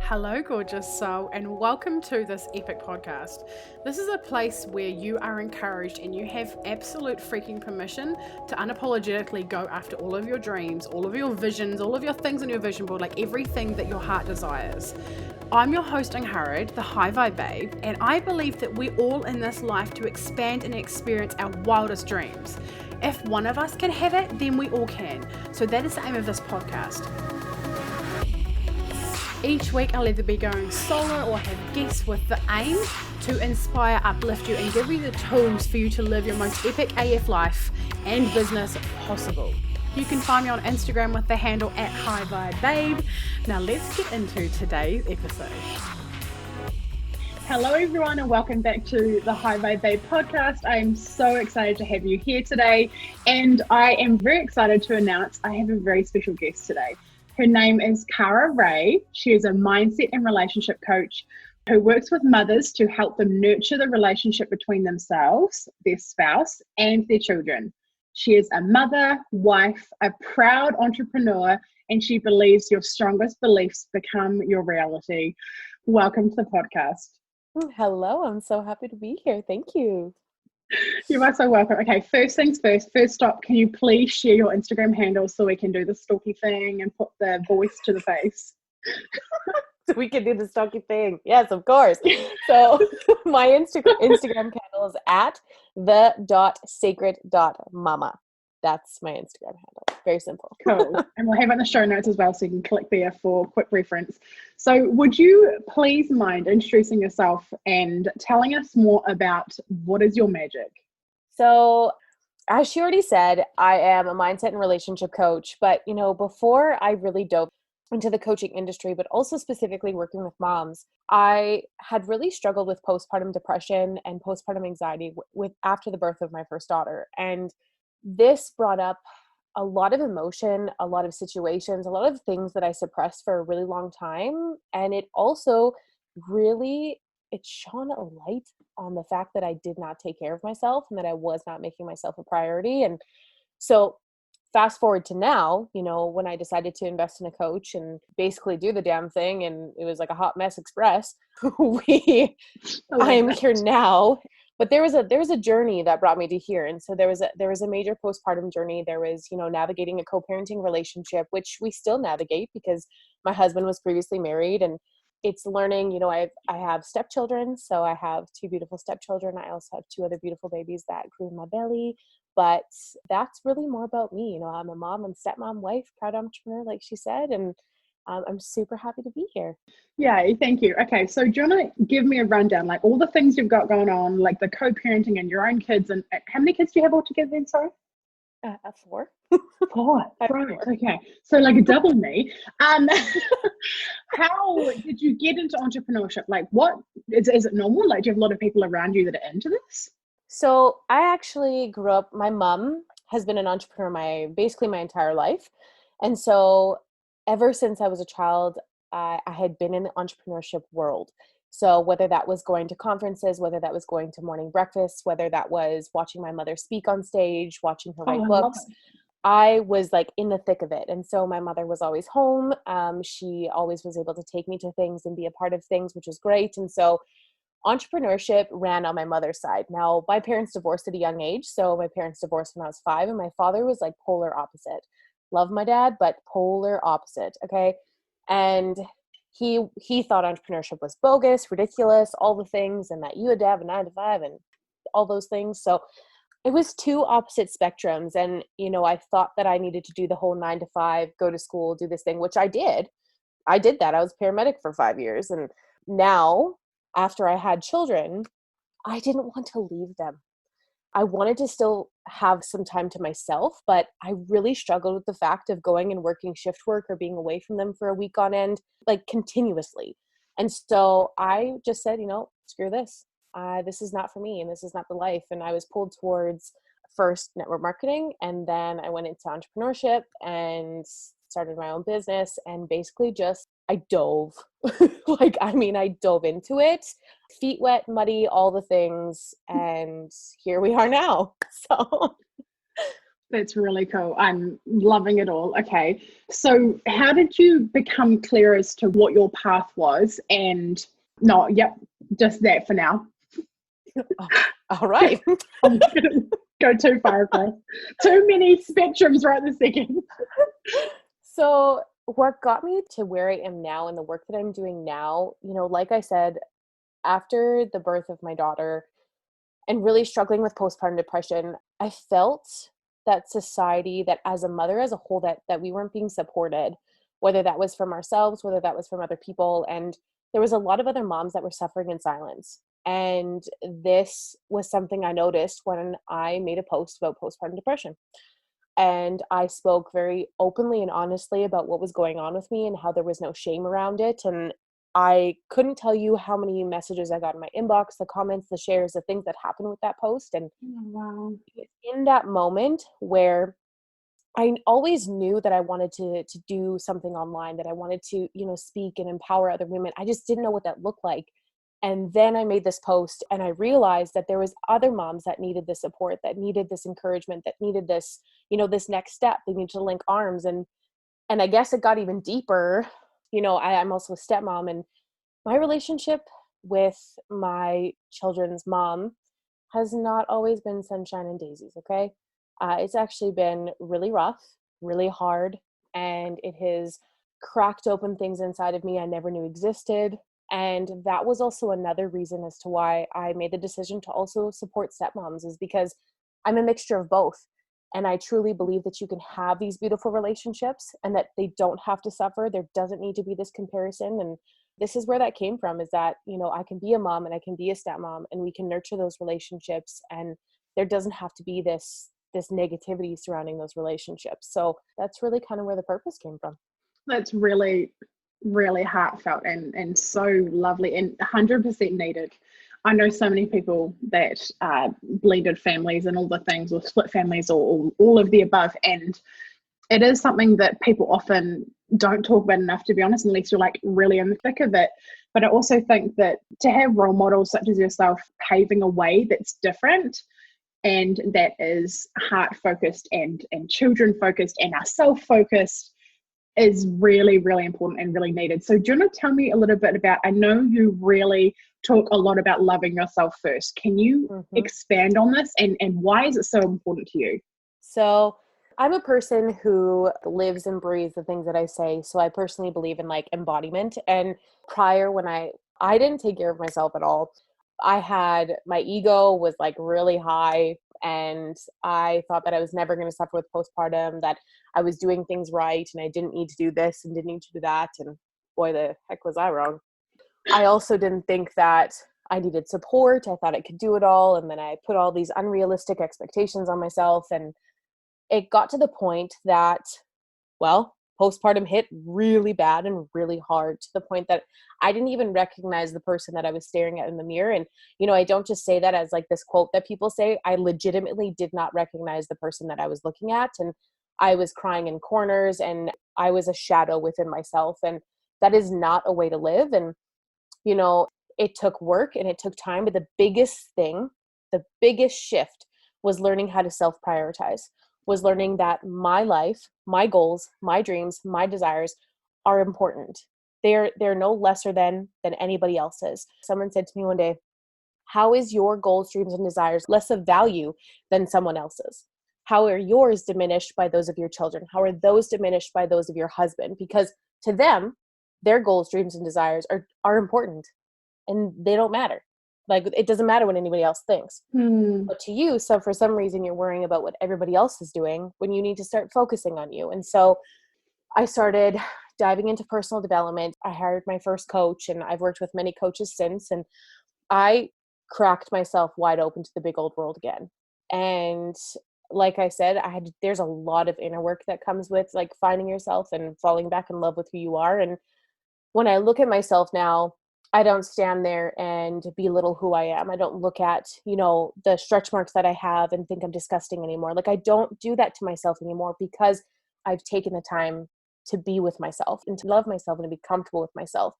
Hello, gorgeous soul, and welcome to this epic podcast. This is a place where you are encouraged and you have absolute freaking permission to unapologetically go after all of your dreams, all of your visions, all of your things on your vision board, like everything that your heart desires. I'm your host, Ingharad, the High Vibe Babe, and I believe that we're all in this life to expand and experience our wildest dreams. If one of us can have it, then we all can. So that is the aim of this podcast. Each week I'll either be going solo or have guests with the aim to inspire, uplift you and give you the tools for you to live your most epic AF life and business possible. You can find me on Instagram with the handle @HighVibeBabe. Now let's get into today's episode. Hello everyone and welcome back to the High Vibe Babe podcast. I am so excited to have you here today, and I am very excited to announce I have a very special guest today. Her name is Cara Wray. She is a mindset and relationship coach who works with mothers to help them nurture the relationship between themselves, their spouse, and their children. She is a mother, wife, a proud entrepreneur, and she believes your strongest beliefs become your reality. Welcome to the podcast. Hello, I'm so happy to be here. Thank you. You are so welcome. Okay, first things first. First stop, can you please share your Instagram handle so we can do the stalky thing and put the voice to the face? So we can do the stalky thing. Yes, of course. So my Instagram handle is at the.sacred.mama. That's my Instagram handle. Very simple. Cool. And we'll have it in the show notes as well so you can click there for quick reference. So would you please mind introducing yourself and telling us more about what is your magic? So as she already said, I am a mindset and relationship coach. But, before I really dove into the coaching industry, but also specifically working with moms, I had really struggled with postpartum depression and postpartum anxiety with after the birth of my first daughter. And this brought up a lot of emotion, a lot of situations, a lot of things that I suppressed for a really long time. And it also it shone a light on the fact that I did not take care of myself and that I was not making myself a priority. And so fast forward to now, when I decided to invest in a coach and basically do the damn thing, and it was like a hot mess express, I am here now. But there was a journey that brought me to here. And so there was a major postpartum journey. There was, navigating a co-parenting relationship, which we still navigate because my husband was previously married, and it's learning, I have stepchildren. So I have 2 beautiful stepchildren. I also have 2 other beautiful babies that grew in my belly. But that's really more about me. I'm a mom, I'm stepmom, wife, proud entrepreneur, like she said. And I'm super happy to be here. Yay, thank you. Okay, so do you want to give me a rundown, like all the things you've got going on, like the co-parenting and your own kids, and how many kids do you have altogether then, sorry? 4. 4, right, okay. So like a double me. How did you get into entrepreneurship? Like what, is it normal? Like do you have a lot of people around you that are into this? So I actually grew up, my mom has been an entrepreneur basically my entire life. And so ever since I was a child, I had been in the entrepreneurship world. So whether that was going to conferences, whether that was going to morning breakfasts, whether that was watching my mother speak on stage, watching her write books, I was like in the thick of it. And so my mother was always home. She always was able to take me to things and be a part of things, which was great. And so entrepreneurship ran on my mother's side. Now, my parents divorced at a young age. So my parents divorced when I was 5, and my father was like polar opposite. Love my dad, but polar opposite. Okay. And he thought entrepreneurship was bogus, ridiculous, all the things, and that you had to have a 9 to 5 and all those things. So it was 2 opposite spectrums. And, I thought that I needed to do the whole 9 to 5, go to school, do this thing, which I did. I did that. I was paramedic for 5 years. And now, after I had children, I didn't want to leave them. I wanted to still have some time to myself, but I really struggled with the fact of going and working shift work or being away from them for a week on end, like continuously. And so I just said, screw this. This is not for me, and this is not the life. And I was pulled towards first network marketing, and then I went into entrepreneurship and started my own business, and basically I dove. I dove into it, feet wet, muddy, all the things. And here we are now. So That's really cool. I'm loving it all. Okay. So, how did you become clear as to what your path was? And no, yep, just that for now. All right. I'm not going to go too far across. Too many spectrums right this second. So, what got me to where I am now and the work that I'm doing now, like I said, after the birth of my daughter and really struggling with postpartum depression, I felt that society, that as a mother as a whole, that we weren't being supported, whether that was from ourselves, whether that was from other people. And there was a lot of other moms that were suffering in silence. And this was something I noticed when I made a post about postpartum depression. And I spoke very openly and honestly about what was going on with me and how there was no shame around it. And I couldn't tell you how many messages I got in my inbox, the comments, the shares, the things that happened with that post. And Wow. in that moment where I always knew that I wanted to do something online, that I wanted to, speak and empower other women. I just didn't know what that looked like. And then I made this post and I realized that there was other moms that needed this support, that needed this encouragement, that needed this, this next step. They needed to link arms. And I guess it got even deeper. I'm also a stepmom, and my relationship with my children's mom has not always been sunshine and daisies, okay? It's actually been really rough, really hard, and it has cracked open things inside of me I never knew existed. And that was also another reason as to why I made the decision to also support stepmoms, is because I'm a mixture of both. And I truly believe that you can have these beautiful relationships and that they don't have to suffer. There doesn't need to be this comparison. And this is where that came from, is that, I can be a mom and I can be a stepmom and we can nurture those relationships. And there doesn't have to be this negativity surrounding those relationships. So that's really kind of where the purpose came from. That's really, really heartfelt and so lovely and 100% needed. I know so many people that blended families and all the things, or split families, or all of the above. And it is something that people often don't talk about enough, to be honest, unless you're like really in the thick of it. But I also think that to have role models such as yourself paving a way that's different and that is heart focused and children focused and ourself focused is really, really important and really needed. So do you want to tell me a little bit about, I know you really talk a lot about loving yourself first. Can you expand on this and why is it so important to you? So I'm a person who lives and breathes the things that I say. So I personally believe in like embodiment. And prior, when I didn't take care of myself at all, I had, my ego was like really high, and I thought that I was never going to suffer with postpartum, that I was doing things right and I didn't need to do this and didn't need to do that. And boy, the heck was I wrong. I also didn't think that I needed support. I thought I could do it all. And then I put all these unrealistic expectations on myself. And it got to the point that, well, postpartum hit really bad and really hard, to the point that I didn't even recognize the person that I was staring at in the mirror. And, I don't just say that as like this quote that people say. I legitimately did not recognize the person that I was looking at. And I was crying in corners and I was a shadow within myself. And that is not a way to live. And, it took work and it took time. But the biggest thing, the biggest shift was learning how to self-prioritize, was learning that my life, my goals, my dreams, my desires are important. They're no lesser than anybody else's. Someone said to me one day, how is your goals, dreams, and desires less of value than someone else's? How are yours diminished by those of your children? How are those diminished by those of your husband? Because to them, their goals, dreams, and desires are important and they don't matter. Like, it doesn't matter what anybody else thinks. But to you, so for some reason, you're worrying about what everybody else is doing when you need to start focusing on you. And so I started diving into personal development. I hired my first coach, and I've worked with many coaches since. And I cracked myself wide open to the big old world again. And like I said, there's a lot of inner work that comes with like finding yourself and falling back in love with who you are. And when I look at myself now, I don't stand there and belittle who I am. I don't look at, the stretch marks that I have and think I'm disgusting anymore. Like, I don't do that to myself anymore, because I've taken the time to be with myself and to love myself and to be comfortable with myself.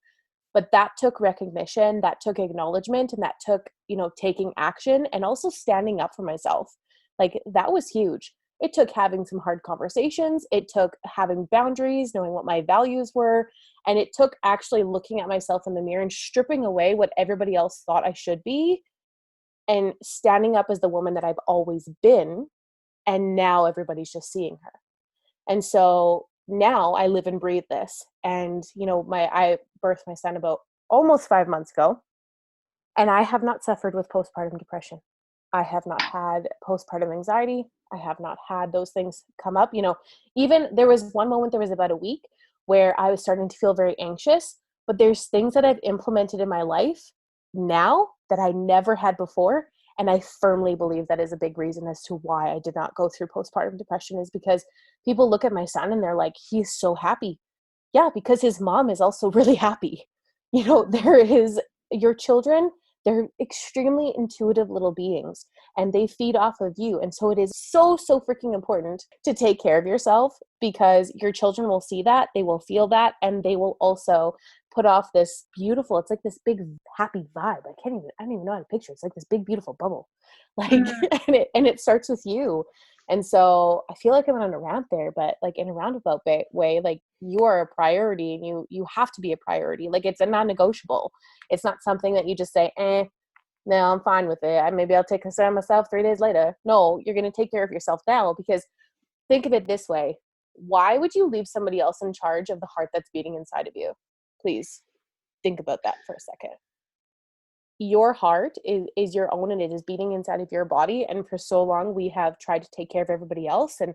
But that took recognition, that took acknowledgement, and that took, taking action and also standing up for myself. Like, that was huge. It took having some hard conversations. It took having boundaries, knowing what my values were. And it took actually looking at myself in the mirror and stripping away what everybody else thought I should be and standing up as the woman that I've always been. And now everybody's just seeing her. And so now I live and breathe this. And, I birthed my son about almost 5 months ago. And I have not suffered with postpartum depression. I have not had postpartum anxiety. I have not had those things come up. Even there was one moment, there was about a week where I was starting to feel very anxious, but there's things that I've implemented in my life now that I never had before. And I firmly believe that is a big reason as to why I did not go through postpartum depression, is because people look at my son and they're like, he's so happy. Yeah, because his mom is also really happy. There is your children, they're extremely intuitive little beings and they feed off of you. And so it is so, so freaking important to take care of yourself, because your children will see that, they will feel that, and they will also put off this beautiful, it's like this big happy vibe. I don't even know how to picture it. It's like this big, beautiful bubble. And it starts with you. And so I feel like I'm on a rant there, but like in a roundabout way, like you are a priority and you have to be a priority. Like it's a non-negotiable. It's not something that you just say, no, I'm fine with it. Maybe I'll take care of myself 3 days later. No, you're going to take care of yourself now, because think of it this way. Why would you leave somebody else in charge of the heart that's beating inside of you? Please think about that for a second. Your heart is your own and it is beating inside of your body. And for so long we have tried to take care of everybody else and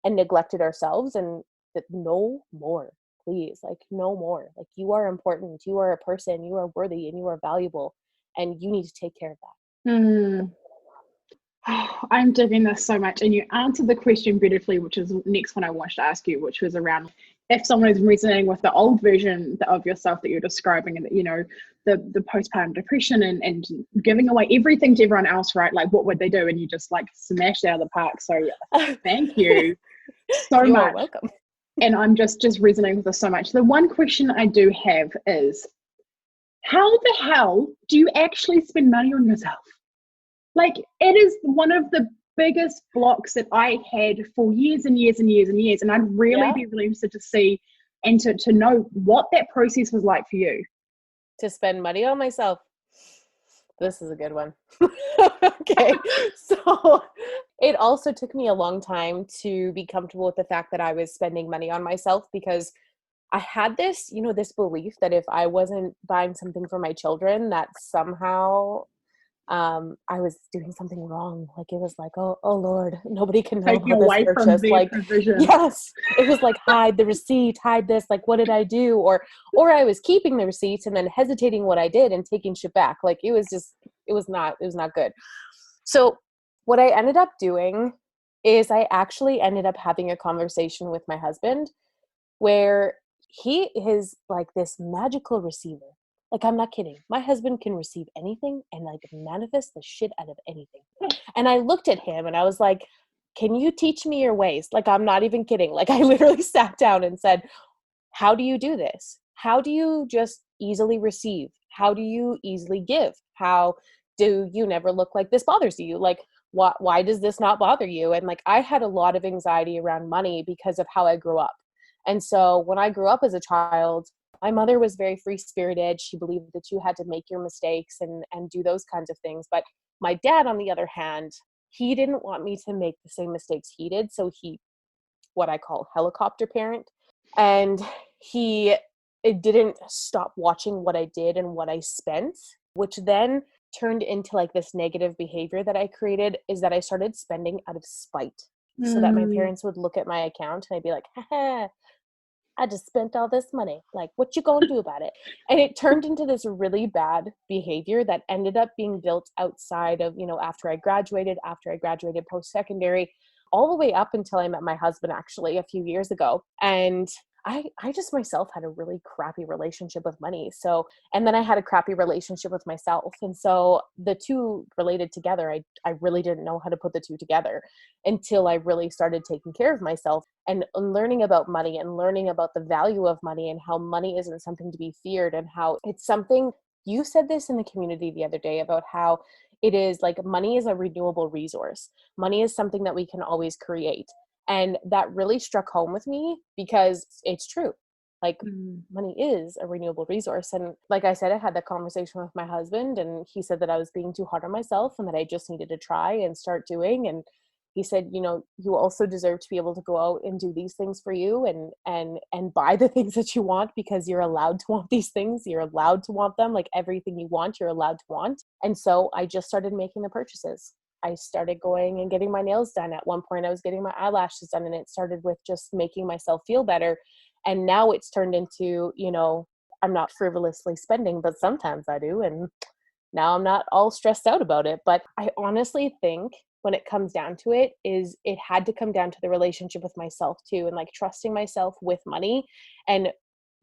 neglected ourselves, and that no more, please, like no more. Like you are important, you are a person, you are worthy, and you are valuable, and you need to take care of that. I'm digging this so much, and you answered the question beautifully, which is the next one I wanted to ask you, which was around if someone is resonating with the old version of yourself that you're describing, and the postpartum depression and giving away everything to everyone else, right? Like what would they do? And you just like smashed out of the park. So thank you so You're much. welcome. And I'm just resonating with this so much. The one question I do have is, how the hell do you actually spend money on yourself? Like, it is one of the biggest blocks that I had for years and years and years and years. And I'd really be really interested to see and to know what that process was like for you. To spend money on myself. This is a good one. Okay. So it also took me a long time to be comfortable with the fact that I was spending money on myself, because I had this, this belief that if I wasn't buying something for my children, that somehow I was doing something wrong. Like it was like, oh Lord, nobody can know Taking about this away purchase. from their Like, provision. yes, it was like hide the receipt, hide this. Like, what did I do? Or I was keeping the receipts and then hesitating what I did and taking shit back. Like it was not good. So what I ended up doing is I actually ended up having a conversation with my husband where he is like this magical receiver. Like, I'm not kidding. My husband can receive anything and like manifest the shit out of anything. And I looked at him and I was like, can you teach me your ways? Like, I'm not even kidding. Like, I literally sat down and said, how do you do this? How do you just easily receive? How do you easily give? How do you never look like this bothers you? Like, why does this not bother you? And like, I had a lot of anxiety around money because of how I grew up. And so when I grew up as a child, my mother was very free-spirited. She believed that you had to make your mistakes and do those kinds of things. But my dad, on the other hand, he didn't want me to make the same mistakes he did. So he, what I call helicopter parent. And he didn't stop watching what I did and what I spent, which then turned into like this negative behavior that I created, is that I started spending out of spite. So that my parents would look at my account and I'd be like, haha, I just spent all this money. Like, what you gonna do about it? And it turned into this really bad behavior that ended up being built outside of, after I graduated post-secondary, all the way up until I met my husband actually a few years ago. And I just myself had a really crappy relationship with money. So, and then I had a crappy relationship with myself. And so the two related together, I really didn't know how to put the two together until I really started taking care of myself and learning about money and learning about the value of money and how money isn't something to be feared and how it's something. You said this in the community the other day about how It is like money is a renewable resource. Money is something that we can always create. And that really struck home with me because it's true. Like money is a renewable resource. And like I said, I had that conversation with my husband, and he said that I was being too hard on myself and that I just needed to try and start doing. And he said, you know, you also deserve to be able to go out and do these things for you and buy the things that you want, because you're allowed to want these things. You're allowed to want them. Like everything you want, you're allowed to want. And so I just started making the purchases. I started going and getting my nails done. At one point I was getting my eyelashes done, and it started with just making myself feel better. And now it's turned into, you know, I'm not frivolously spending, but sometimes I do. And now I'm not all stressed out about it. But I honestly think when it comes down to it, is it had to come down to the relationship with myself too, and like trusting myself with money and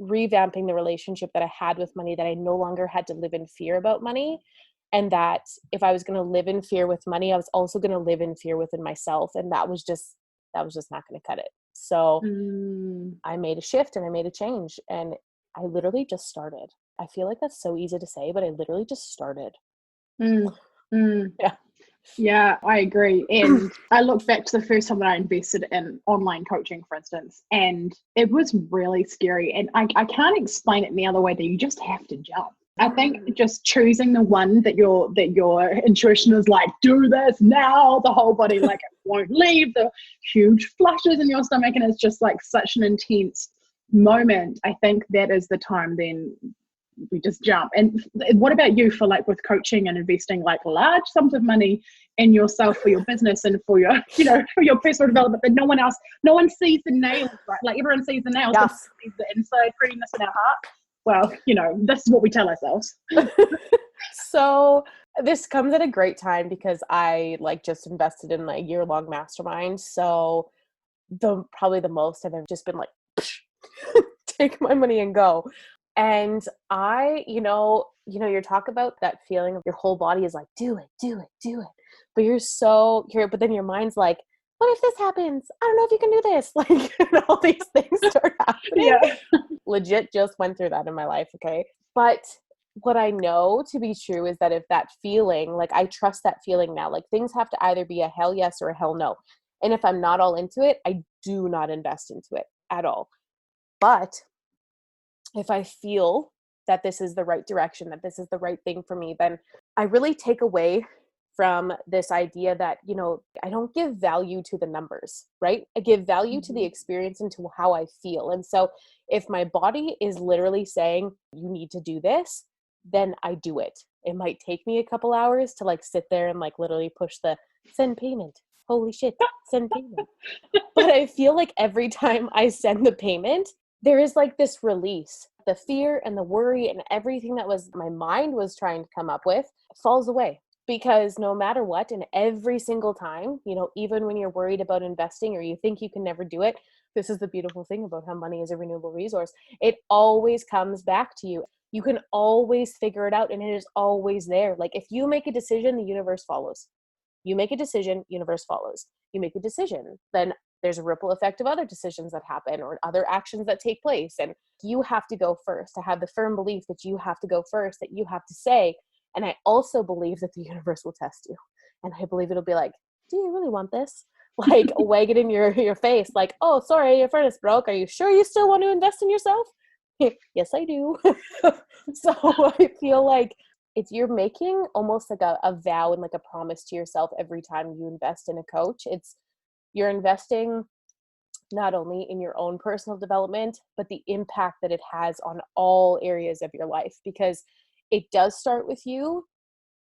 revamping the relationship that I had with money, that I no longer had to live in fear about money. And that if I was going to live in fear with money, I was also going to live in fear within myself. And that was just not going to cut it. So I made a shift and I made a change, and I literally just started. I feel like that's so easy to say, but I literally just started. Yeah. Yeah, I agree. And I look back to the first time that I invested in online coaching, for instance, and it was really scary. And I can't explain it any other way than you just have to jump. I think just choosing the one that your intuition is like, do this now, the whole body like it won't leave, the huge flushes in your stomach, and it's just like such an intense moment. I think that is the time then we just jump. And what about you for like with coaching and investing like large sums of money in yourself for your business and for your, you know, for your personal development, but no one sees the nails, right? Like everyone sees the nails, but sees the inside prettiness in our heart. Well, you know, this is what we tell ourselves. So this comes at a great time because I like just invested in like year-long mastermind. So probably the most I've ever just been like, take my money and go. And I, you're talking about that feeling of your whole body is like, do it. But then your mind's like, what if this happens? I don't know if you can do this. Like, and all these things start happening. Yeah. Legit just went through that in my life. Okay. But what I know to be true is that if that feeling, like I trust that feeling now, like things have to either be a hell yes or a hell no. And if I'm not all into it, I do not invest into it at all. But if I feel that this is the right direction, that this is the right thing for me, then I really take away from this idea that, I don't give value to the numbers, right? I give value to the experience and to how I feel. And so if my body is literally saying, you need to do this, then I do it. It might take me a couple hours to like sit there and like literally push the send payment. Holy shit, send payment. But I feel like every time I send the payment, there is like this release. The fear and the worry and everything that was my mind was trying to come up with falls away. Because no matter what, and every single time, even when you're worried about investing or you think you can never do it, this is the beautiful thing about how money is a renewable resource. It always comes back to you. You can always figure it out, and it is always there. Like if you make a decision, the universe follows. You make a decision, universe follows. You make a decision, then there's a ripple effect of other decisions that happen or other actions that take place. And you have to go first. I have the firm belief that you have to go first, that you have to say. And I also believe that the universe will test you. And I believe it'll be like, do you really want this? Like wag it in your face. Like, oh, sorry, your furnace broke. Are you sure you still want to invest in yourself? Yes, I do. So I feel like you're making almost like a vow and like a promise to yourself every time you invest in a coach. You're investing not only in your own personal development, but the impact that it has on all areas of your life, because it does start with you,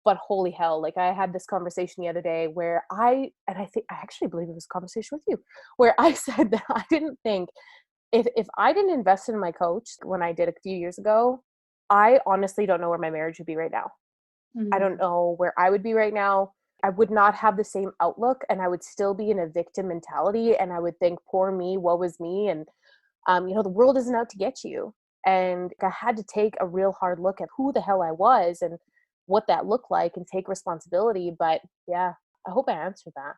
but holy hell, like I had this conversation the other day where I actually believe it was a conversation with you, where I said that I didn't think if I didn't invest in my coach when I did a few years ago, I honestly don't know where my marriage would be right now. I don't know where I would be right now. I would not have the same outlook, and I would still be in a victim mentality, and I would think, poor me, woe is me, and the world isn't out to get you. And I had to take a real hard look at who the hell I was and what that looked like and take responsibility. But yeah, I hope I answered that.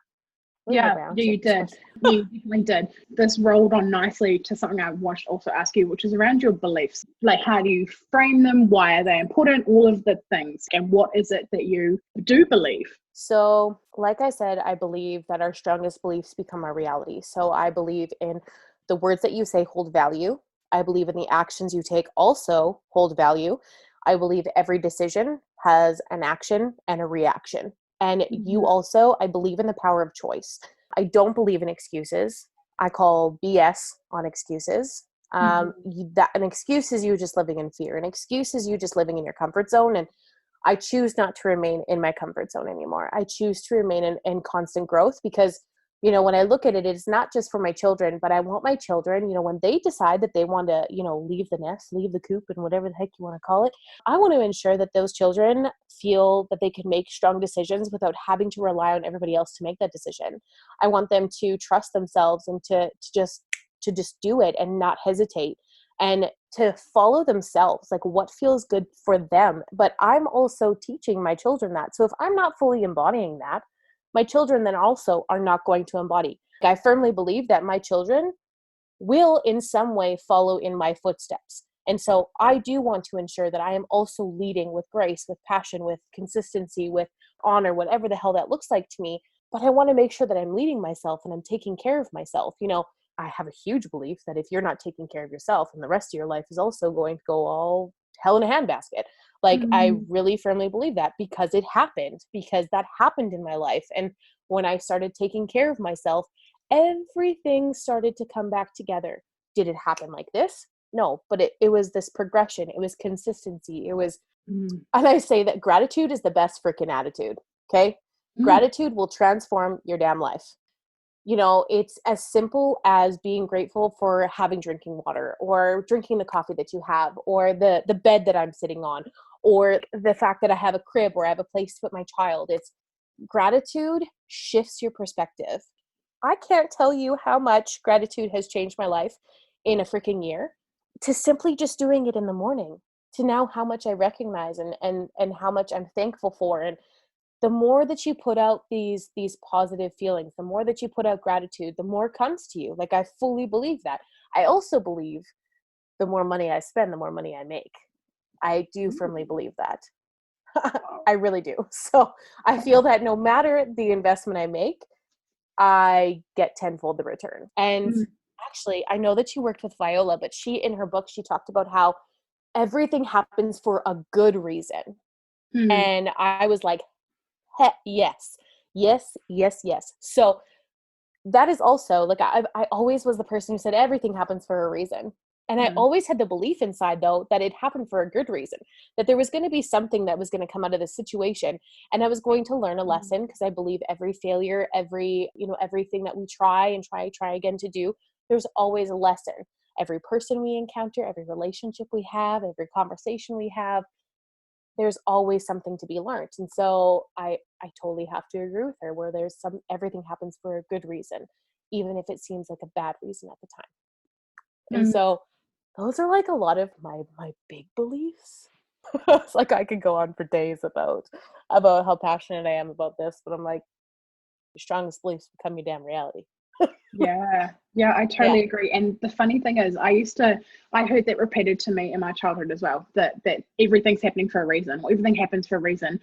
What am I Yeah, pronouncing you this did. question? You definitely did. This rolled on nicely to something I wanted to also ask you, which is around your beliefs. Like, how do you frame them? Why are they important? All of the things. And what is it that you do believe? So, like I said, I believe that our strongest beliefs become our reality. So, I believe in the words that you say hold value. I believe in the actions you take also hold value. I believe every decision has an action and a reaction. And you also, I believe in the power of choice. I don't believe in excuses. I call BS on excuses. That an excuse is you just living in fear. An excuse is you just living in your comfort zone. And I choose not to remain in my comfort zone anymore. I choose to remain in constant growth because, you know, when I look at it, it's not just for my children, but I want my children, you know, when they decide that they want to, you know, leave the nest, leave the coop, and whatever the heck you want to call it, I want to ensure that those children feel that they can make strong decisions without having to rely on everybody else to make that decision. I want them to trust themselves and to just do it and not hesitate and to follow themselves, like what feels good for them. But I'm also teaching my children that. So if I'm not fully embodying that, my children then also are not going to embody. I firmly believe that my children will in some way follow in my footsteps. And so I do want to ensure that I am also leading with grace, with passion, with consistency, with honor, whatever the hell that looks like to me. But I want to make sure that I'm leading myself and I'm taking care of myself. You know, I have a huge belief that if you're not taking care of yourself, and the rest of your life is also going to go all hell in a handbasket. Like, I really firmly believe that because that happened in my life. And when I started taking care of myself, everything started to come back together. Did it happen like this? No, but it was this progression. It was consistency. It was, and I say that gratitude is the best freaking attitude. Okay. Gratitude will transform your damn life. You know, it's as simple as being grateful for having drinking water or drinking the coffee that you have or the bed that I'm sitting on or the fact that I have a crib or I have a place to put my child. It's gratitude shifts your perspective. I can't tell you how much gratitude has changed my life in a freaking year to simply just doing it in the morning to now how much I recognize and how much I'm thankful for. And the more that you put out these positive feelings, the more that you put out gratitude, the more comes to you. Like, I fully believe that. I also believe the more money I spend, the more money I make. I do firmly believe that. I really do. So I feel that no matter the investment I make, I get tenfold the return. And actually, I know that you worked with Viola, but in her book, she talked about how everything happens for a good reason. And I was like, heck yes, yes, yes, yes. So that is also like, I always was the person who said everything happens for a reason. And I always had the belief inside, though, that it happened for a good reason, that there was going to be something that was going to come out of this situation. And I was going to learn a lesson because I believe every failure, everything that we try again to do, there's always a lesson. Every person we encounter, every relationship we have, every conversation we have, there's always something to be learned. And so I totally have to agree with her where everything happens for a good reason, even if it seems like a bad reason at the time. And so those are like a lot of my big beliefs. It's like I could go on for days about how passionate I am about this, but I'm like, your strongest beliefs become your damn reality. Yeah, I totally agree. And the funny thing is, I heard that repeated to me in my childhood as well, that everything's happening for a reason, or everything happens for a reason.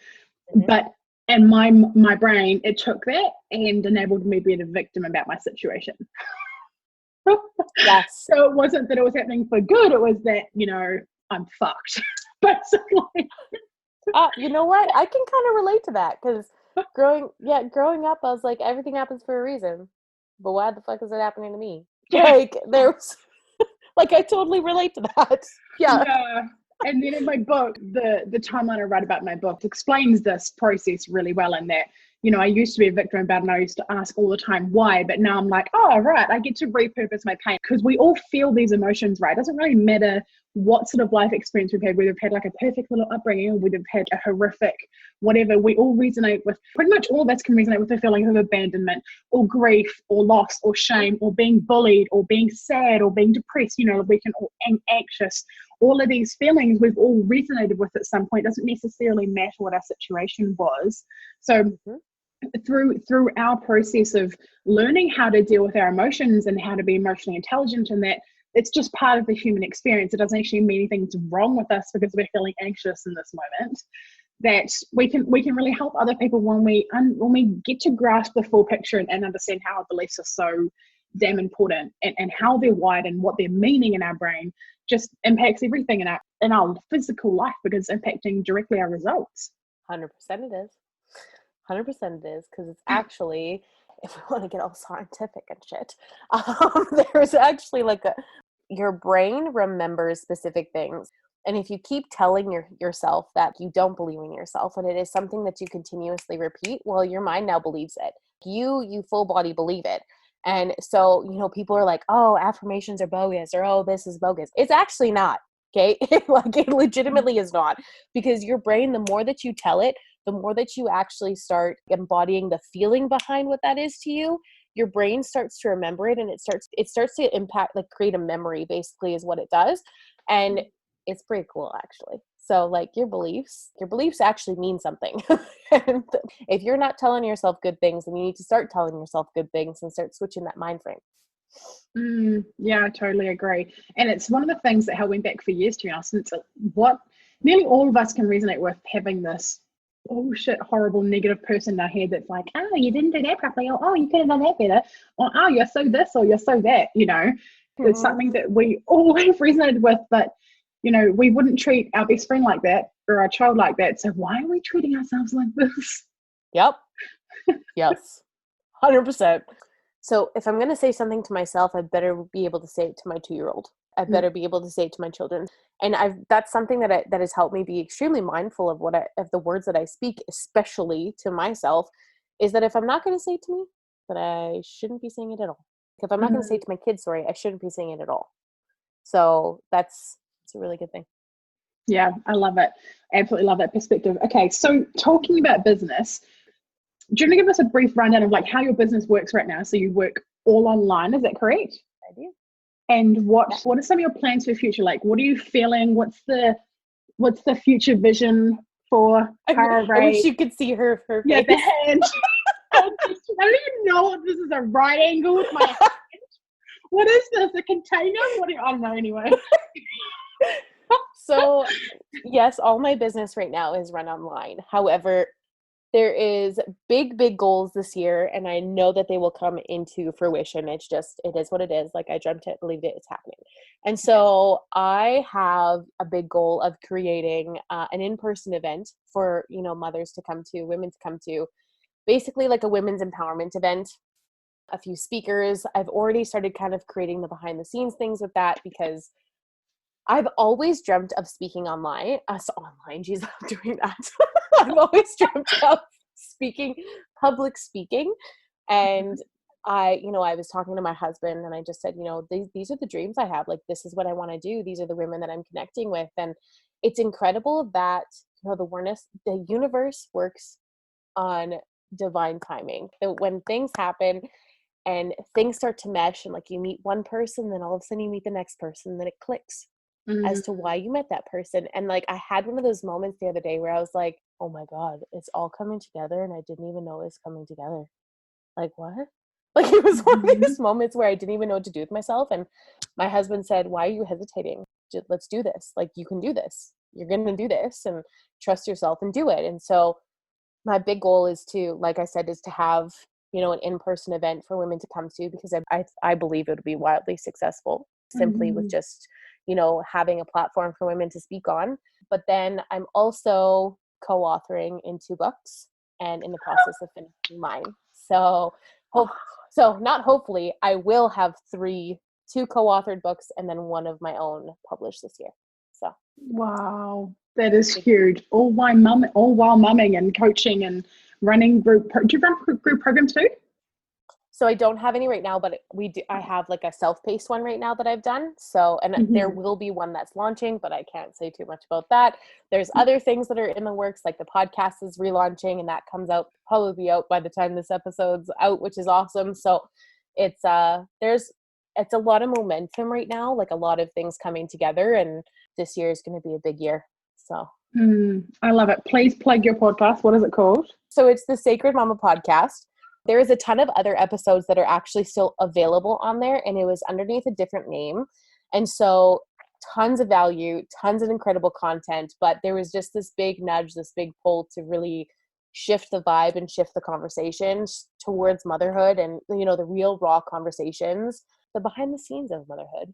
But in my brain, it took that and enabled me to be the victim about my situation. Yes. So it wasn't that it was happening for good, it was that, you know, I'm fucked, basically. You know what? I can kind of relate to that because growing up, I was like, everything happens for a reason. But why the fuck is it happening to me? Like, there's like, I totally relate to that. Yeah. And then in my book, the timeline I write about in my book explains this process really well, in that, you know, I used to be a victim about it and I used to ask all the time why, but now I'm like, oh, right, I get to repurpose my pain, because we all feel these emotions, right? It doesn't really matter what sort of life experience we've had, whether we've had like a perfect little upbringing or whether we've had a horrific whatever. We all resonate with, pretty much all of us can resonate with the feeling of abandonment or grief or loss or shame or being bullied or being sad or being depressed. You know, we can all anxious. All of these feelings we've all resonated with at some point. It doesn't necessarily matter what our situation was. So through our process of learning how to deal with our emotions and how to be emotionally intelligent, and that it's just part of the human experience. It doesn't actually mean anything's wrong with us because we're feeling anxious in this moment. That we can really help other people when we get to grasp the full picture and understand how our beliefs are so damn important, and how they're wired and what they're meaning in our brain just impacts everything in our physical life, because it's impacting directly our results. 100% it is. 100% it is, because it's actually, if we want to get all scientific and shit, there's actually like your brain remembers specific things. And if you keep telling yourself that you don't believe in yourself, and it is something that you continuously repeat, well, your mind now believes it. You full body believe it. And so, people are like, oh, affirmations are bogus, or, oh, this is bogus. It's actually not. Okay. Like, it legitimately is not, because your brain, the more that you tell it, the more that you actually start embodying the feeling behind what that is to you, your brain starts to remember it, and it starts to impact, like, create a memory, basically, is what it does. And it's pretty cool, actually. So, like, your beliefs actually mean something. And if you're not telling yourself good things, then you need to start telling yourself good things and start switching that mind frame. Yeah, I totally agree. And it's one of the things that held me back for years, to be honest. It's what nearly all of us can resonate with, having this oh shit, horrible negative person in our head that's like, oh, you didn't do that properly, or oh, you could have done that better, or oh, you're so this, or you're so that, It's something that we all have resonated with, but we wouldn't treat our best friend like that, or our child like that. So why are we treating ourselves like this? Yep. Yes. 100%. So if I'm going to say something to myself, I better be able to say it to my 2-year-old. I better be able to say it to my children. And that's something that has helped me be extremely mindful of of the words that I speak, especially to myself, is that if I'm not going to say it to me, that I shouldn't be saying it at all. If I'm not going to say it to my kids, sorry, I shouldn't be saying it at all. So it's a really good thing. Yeah, I love it. Absolutely love that perspective. Okay, so talking about business, do you want to give us a brief rundown of like how your business works right now? So you work all online, is that correct? I do. And what are some of your plans for the future? Like, what are you feeling? What's the future vision for Cara Wray? I wish you could see her face. Yeah, the hand. I don't even know if this is a right angle with my hand. What is this? A container? I don't know anyway. So, yes, all my business right now is run online. However, there is big goals this year, and I know that they will come into fruition. It is what it is. Like, I dreamt it, believed it, it's happening. And so I have a big goal of creating an in-person event for, mothers to come to, women to come to, basically like a women's empowerment event. A few speakers. I've already started kind of creating the behind the scenes things with that, because I've always dreamt of speaking online. Geez, I'm doing that. I've always dreamt of public speaking. And I was talking to my husband, and I just said, these are the dreams I have. Like, this is what I want to do. These are the women that I'm connecting with. And it's incredible that, the universe works on divine timing. So when things happen and things start to mesh, and like you meet one person, then all of a sudden you meet the next person, then it clicks as to why you met that person. And like, I had one of those moments the other day where I was like, oh my God, it's all coming together, and I didn't even know it's coming together. Like, what? Like, it was one of these moments where I didn't even know what to do with myself. And my husband said, why are you hesitating? Let's do this. Like, you can do this. You're going to do this, and trust yourself and do it. And so my big goal is to, like I said, is to have, an in-person event for women to come to, because I believe it would be wildly successful simply with just, having a platform for women to speak on. But then I'm also co-authoring in 2 books, and in the process of finishing mine. So not hopefully, I will have 2 co-authored books, and then 1 of my own published this year. So wow, that is huge. All while mumming and coaching and running group. Do you run group programs too? So I don't have any right now, but I have like a self-paced one right now that I've done. So, and there will be one that's launching, but I can't say too much about that. There's other things that are in the works, like the podcast is relaunching, and that comes out, probably be out by the time this episode's out, which is awesome. So it's a lot of momentum right now, like a lot of things coming together, and this year is going to be a big year. So I love it. Please plug your podcast. What is it called? So it's the Sacred Mama podcast. There is a ton of other episodes that are actually still available on there, and it was underneath a different name. And so tons of value, tons of incredible content, but there was just this big nudge, this big pull to really shift the vibe and shift the conversations towards motherhood and, you know, the real raw conversations, the behind the scenes of motherhood.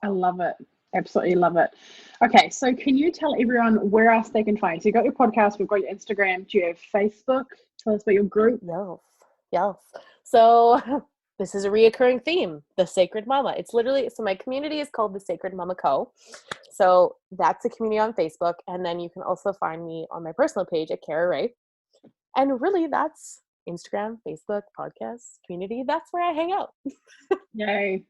I love it. Absolutely love it. Okay, so can you tell everyone where else they can find? So you got your podcast, we've got your Instagram, do you have Facebook? Tell us about your group. Yes. So this is a reoccurring theme, the Sacred Mama. It's literally, so my community is called the Sacred Mama Co. So that's a community on Facebook. And then you can also find me on my personal page at Cara and I. And really that's Instagram, Facebook, podcast, community. That's where I hang out. Yay.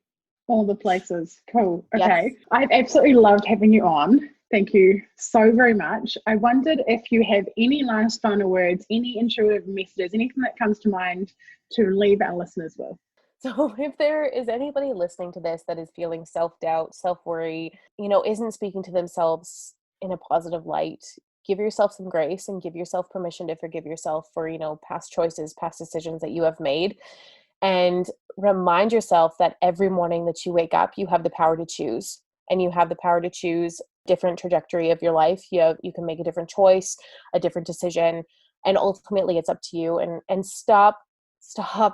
All the places. Cool. Okay. Yes. I've absolutely loved having you on. Thank you so very much. I wondered if you have any last final words, any intuitive messages, anything that comes to mind to leave our listeners with. So if there is anybody listening to this that is feeling self-doubt, self-worry, you know, isn't speaking to themselves in a positive light, give yourself some grace and give yourself permission to forgive yourself for, you know, past choices, past decisions that you have made. And remind yourself that every morning that you wake up, you have the power to choose, and you have the power to choose different trajectory of your life. You can make a different choice, a different decision, and ultimately it's up to you. And stop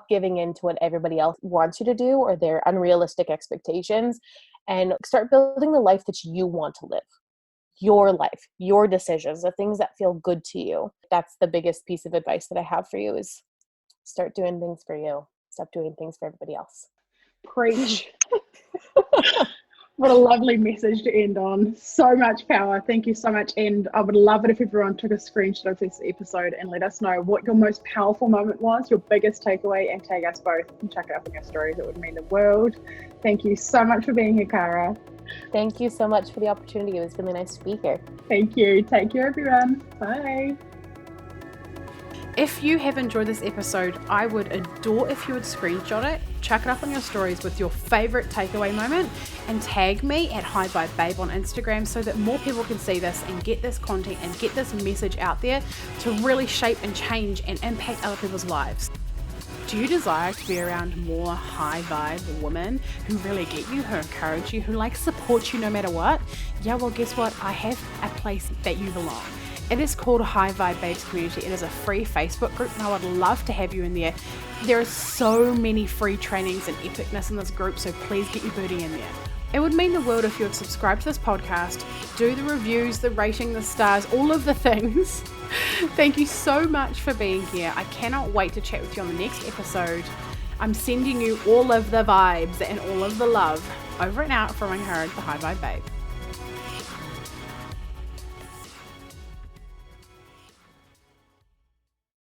giving in to what everybody else wants you to do or their unrealistic expectations, and start building the life that you want to live. Your life, your decisions, the things that feel good to you. That's the biggest piece of advice that I have for you, is start doing things for you. Stop doing things for everybody else. Preach. What a lovely message to end on. So much power. Thank you so much. And I would love it if everyone took a screenshot of this episode and let us know what your most powerful moment was, your biggest takeaway, and tag us both and chuck it up in your stories. It would mean the world. Thank you so much for being here, Cara. Thank you so much for the opportunity. It was really nice to be here. Thank you. Take care, everyone. Bye. If you have enjoyed this episode, I would adore if you would screenshot it, chuck it up on your stories with your favorite takeaway moment, and tag me at HiVibeBabe on Instagram so that more people can see this and get this content and get this message out there to really shape and change and impact other people's lives. Do you desire to be around more high vibe women who really get you, who encourage you, who support you no matter what? Yeah, well, guess what? I have a place that you belong. It is called High Vibe Babes Community. It is a free Facebook group and I would love to have you in there. There are so many free trainings and epicness in this group, so please get your booty in there. It would mean the world if you would subscribe to this podcast, do the reviews, the rating, the stars, all of the things. Thank you so much for being here. I cannot wait to chat with you on the next episode. I'm sending you all of the vibes and all of the love. Over and out from Her, the High Vibe Babe.